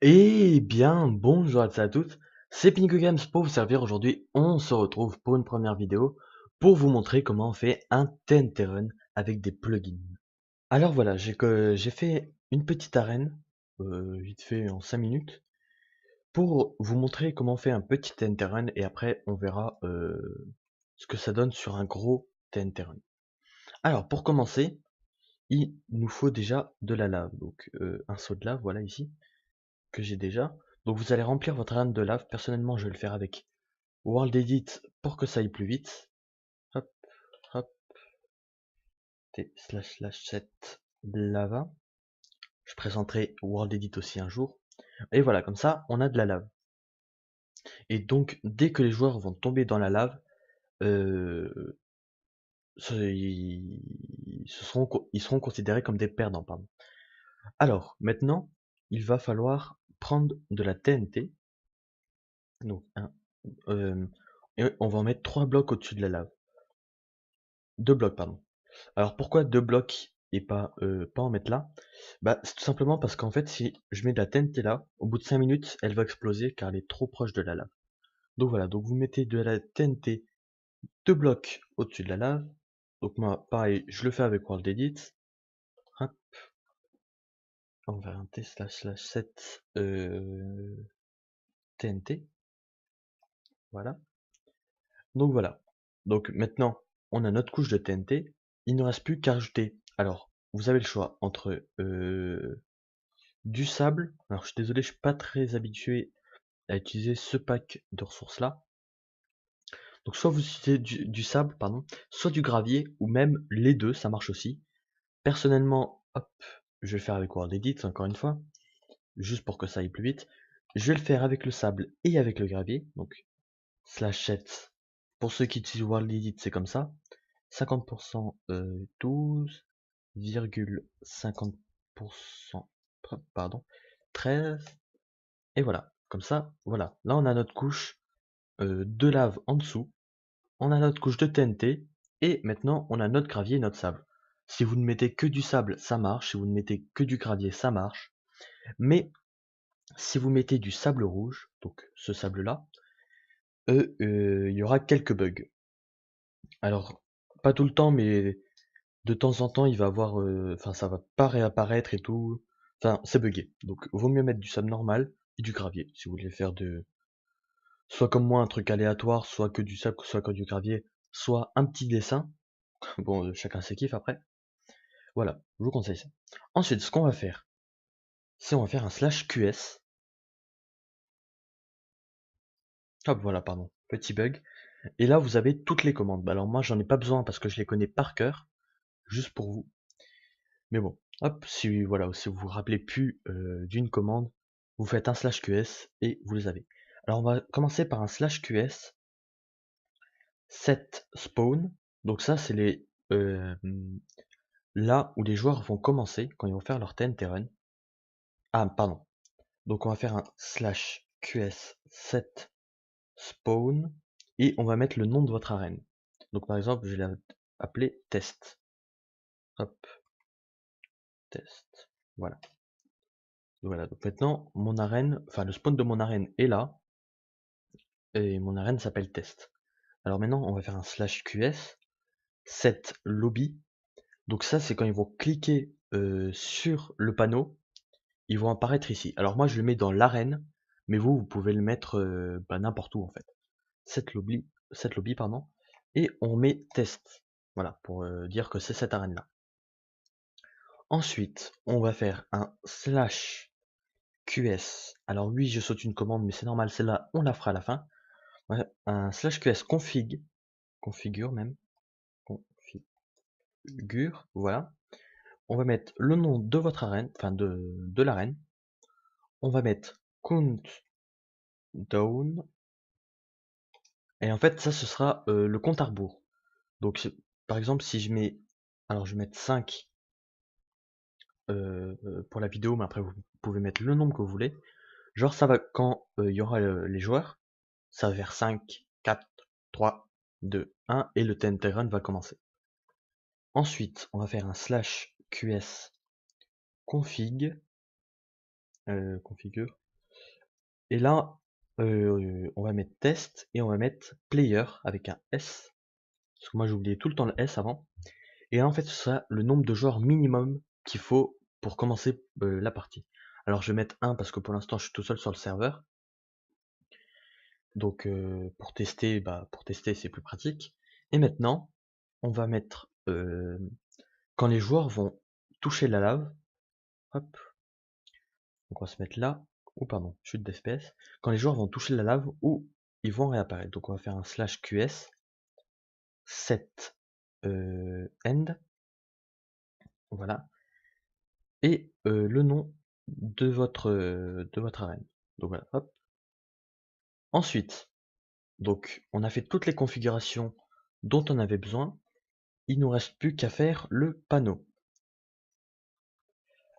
Eh bien, bonjour à tous et à toutes, c'est Pinko Games pour vous servir. Aujourd'hui, on se retrouve pour une première vidéo pour vous montrer comment on fait un TNT Run avec des plugins. Alors voilà, j'ai fait une petite arène, vite fait en 5 minutes, pour vous montrer comment on fait un petit TNT Run et après on verra ce que ça donne sur un gros TNT Run. Alors pour commencer, il nous faut déjà de la lave, donc un seau de lave, voilà ici. Que j'ai déjà. Donc vous allez remplir votre arène de lave. Personnellement, je vais le faire avec World Edit pour que ça aille plus vite. Hop, hop, t//set lava. Je présenterai World Edit aussi un jour. Et voilà, comme ça, on a de la lave. Et donc, dès que les joueurs vont tomber dans la lave, euh, ils seront considérés comme des perdants, pardon. Alors, maintenant, il va falloir prendre de la TNT. Donc, et on va en mettre 3 blocs au-dessus de la lave. 2 blocs, pardon. Alors pourquoi 2 blocs et pas en mettre là? Bah, c'est tout simplement parce qu'en fait, si je mets de la TNT là, au bout de 5 minutes, elle va exploser car elle est trop proche de la lave. Donc voilà, donc vous mettez de la TNT 2 blocs au-dessus de la lave. Donc moi, pareil, je le fais avec World Edit. Hop, on va un t//set TNT. Voilà. Donc voilà. Donc maintenant, on a notre couche de TNT. Il ne reste plus qu'à rajouter. Alors, vous avez le choix entre du sable. Alors je suis désolé, je suis pas très habitué à utiliser ce pack de ressources là. Donc soit vous utilisez du sable, pardon, soit du gravier, ou même les deux, ça marche aussi. Personnellement, hop, je vais le faire avec World Edit, encore une fois, juste pour que ça aille plus vite. Je vais le faire avec le sable et avec le gravier, donc /set. Pour ceux qui utilisent World Edit, c'est comme ça. 50%, 12,50%, pardon, 13, et voilà. Comme ça, voilà. Là, on a notre couche de lave en dessous. On a notre couche de TNT. Et maintenant, on a notre gravier et notre sable. Si vous ne mettez que du sable, ça marche. Si vous ne mettez que du gravier, ça marche. Mais si vous mettez du sable rouge, donc ce sable-là, il y aura quelques bugs. Alors, pas tout le temps, mais de temps en temps, il va avoir, enfin, ça va pas réapparaître et tout. Enfin, c'est buggé. Donc, vaut mieux mettre du sable normal et du gravier si vous voulez faire soit comme moi un truc aléatoire, soit que du sable, soit que du gravier, soit un petit dessin. Bon, chacun ses kiffs après. Voilà, je vous conseille ça. Ensuite, ce qu'on va faire, c'est on va faire un /QS. Hop, voilà, pardon, petit bug. Et là, vous avez toutes les commandes. Bah, alors moi, j'en ai pas besoin parce que je les connais par cœur, juste pour vous. Mais bon, hop, si voilà, si vous vous rappelez plus d'une commande, vous faites un /QS et vous les avez. Alors on va commencer par un /QS set spawn. Donc ça, c'est les là où les joueurs vont commencer quand ils vont faire leur TNT run. Ah, pardon. Donc on va faire un /QS set spawn et on va mettre le nom de votre arène. Donc par exemple, je vais l'appeler test. Hop, test. Voilà. Voilà. Donc maintenant, mon arène, enfin le spawn de mon arène est là et mon arène s'appelle test. Alors maintenant, on va faire un /QS set lobby. Donc ça, c'est quand ils vont cliquer sur le panneau, ils vont apparaître ici. Alors moi, je le mets dans l'arène, mais vous pouvez le mettre n'importe où en fait. Set lobby, pardon. Et on met test. Voilà, pour dire que c'est cette arène-là. Ensuite, on va faire un /QS. Alors oui, je saute une commande, mais c'est normal, celle-là, on la fera à la fin. Ouais, un /QS configure même, configure, voilà. On va mettre le nom de votre arène, enfin de l'arène. On va mettre countdown. Et en fait, ça, ce sera le compte à rebours. Donc, par exemple, si je mets, alors je vais mettre 5 pour la vidéo, mais après vous pouvez mettre le nombre que vous voulez. Genre, ça va, quand il y aura les joueurs, ça va faire 5, 4, 3, 2, 1, et le TNT Run va commencer. Ensuite, on va faire un /QS config, configure. Et là, on va mettre test et on va mettre player avec un S. Parce que moi j'oubliais tout le temps le S avant. Et là, en fait, ce sera le nombre de joueurs minimum qu'il faut pour commencer la partie. Alors je vais mettre 1 parce que pour l'instant je suis tout seul sur le serveur. Donc pour tester c'est plus pratique. Et maintenant, on va mettre quand les joueurs vont toucher la lave, hop, donc on va se mettre là, ou pardon, chute d'FPS, quand les joueurs vont toucher la lave ou ils vont réapparaître. Donc on va faire un /qs set end, voilà, et le nom de votre arène. Donc voilà, hop. Ensuite, donc on a fait toutes les configurations dont on avait besoin. Il nous reste plus qu'à faire le panneau.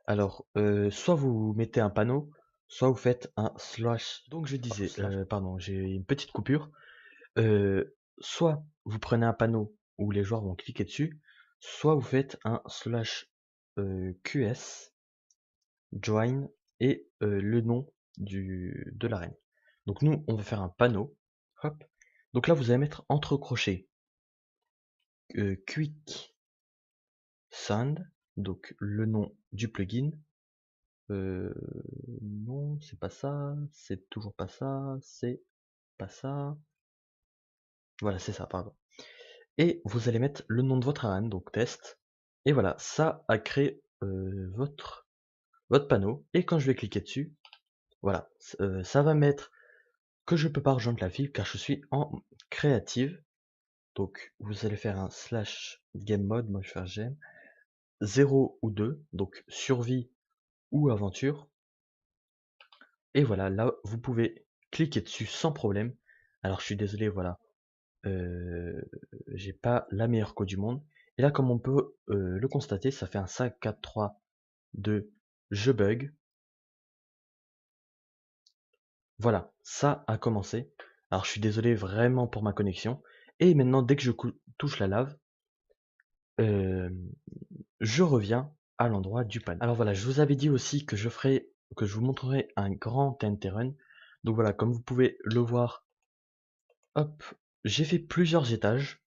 Alors, soit vous mettez un panneau, soit vous faites un slash. Donc je disais, pardon, j'ai une petite coupure. Soit vous prenez un panneau où les joueurs vont cliquer dessus, soit vous faites un /qs join et le nom de l'arène. Donc nous, on va faire un panneau. Hop. Donc là, vous allez mettre entre crochets quick sound, donc le nom du plugin. Non, c'est pas ça, c'est toujours pas ça, c'est pas ça. Voilà, c'est ça, pardon. Et vous allez mettre le nom de votre arène, donc test. Et voilà, ça a créé votre panneau. Et quand je vais cliquer dessus, voilà, ça va mettre que je peux pas rejoindre la file car je suis en créative. Donc vous allez faire un /game mode, moi je vais faire gem, 0 ou 2, donc survie ou aventure. Et voilà, là vous pouvez cliquer dessus sans problème. Alors je suis désolé, voilà, j'ai pas la meilleure code du monde. Et là, comme on peut le constater, ça fait un 5, 4, 3, 2, je bug. Voilà, ça a commencé. Alors je suis désolé vraiment pour ma connexion. Et maintenant, dès que je touche la lave, je reviens à l'endroit du panneau. Alors voilà, je vous avais dit aussi que je vous montrerai un grand TNT run. Donc voilà, comme vous pouvez le voir, hop, j'ai fait plusieurs étages.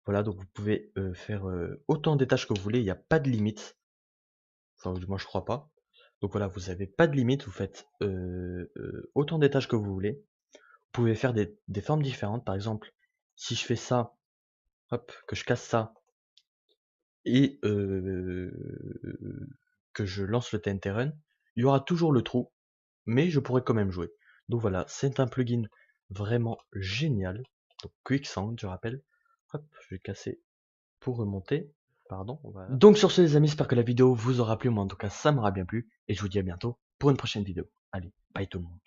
Voilà, donc vous pouvez faire autant d'étages que vous voulez, il n'y a pas de limite. Enfin, moi je crois pas. Donc voilà, vous n'avez pas de limite, vous faites autant d'étages que vous voulez. Vous pouvez faire des formes différentes. Par exemple, si je fais ça, hop, que je casse ça, et que je lance le TNT Run, il y aura toujours le trou, mais je pourrais quand même jouer. Donc voilà, c'est un plugin vraiment génial. Donc Quicksand, je rappelle. Hop, je vais casser pour remonter. Pardon, voilà. Donc sur ce les amis, j'espère que la vidéo vous aura plu, moi en tout cas ça m'aura bien plu, et je vous dis à bientôt pour une prochaine vidéo. Allez, bye tout le monde.